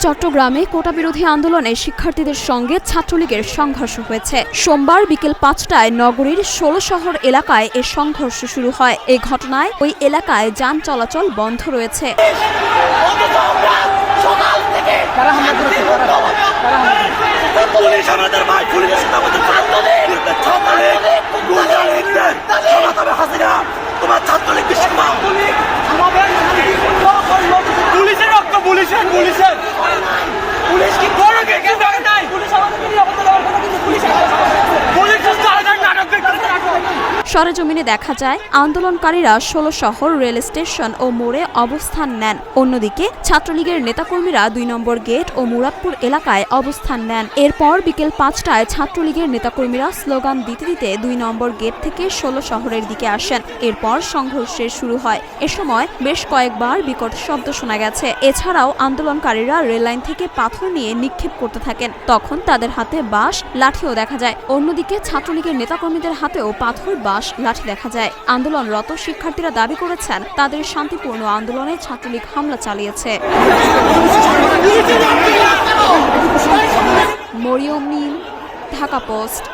চট্টগ্রামে কোটা বিরোধী আন্দোলনে শিক্ষার্থীদের সঙ্গে ছাত্রলীগের সংঘর্ষ হয়েছে। সোমবার বিকেল ৫টায় নগরীর ১৬ শহর এলাকায় এ সংঘর্ষ শুরু হয়। এই ঘটনায় ওই এলাকায় যান চলাচল বন্ধ রয়েছে। সরেজমিনে দেখা যায় আন্দোলনকারীরা ১৬ শহর রেল স্টেশন ও মোড়ে অবস্থান নেন। অন্যদিকে ছাত্রলীগের নেতাকর্মীরা ২ নম্বর গেট ও মুরাদপুর এলাকায় অবস্থান নেন। এরপর বিকেল ৫টায় ছাত্রলীগের নেতাকর্মীরা স্লোগান দিতে দিতে ২ নম্বর গেট থেকে ১৬ শহরের দিকে আসেন। এরপর সংঘর্ষের শুরু হয়। এ সময় বেশ কয়েকবার বিকট শব্দ শোনা গেছে। এছাড়াও আন্দোলনকারীরা রেললাইন থেকে পাথর নিয়ে নিক্ষেপ করতে থাকেন। তখন তাদের হাতে বাঁশ, লাঠিও দেখা যায়। অন্যদিকে ছাত্রলীগের নেতাকর্মীদের হাতেও পাথর, বাঁশ, লাঠি দেখা যায়। আন্দোলনরত শিক্ষার্থীরা দাবি করেছেন তাদের শান্তিপূর্ণ আন্দোলনে ছাত্রলীগ হামলা চালিয়েছে। মরিয়ম নীল, ঢাকা পোস্ট।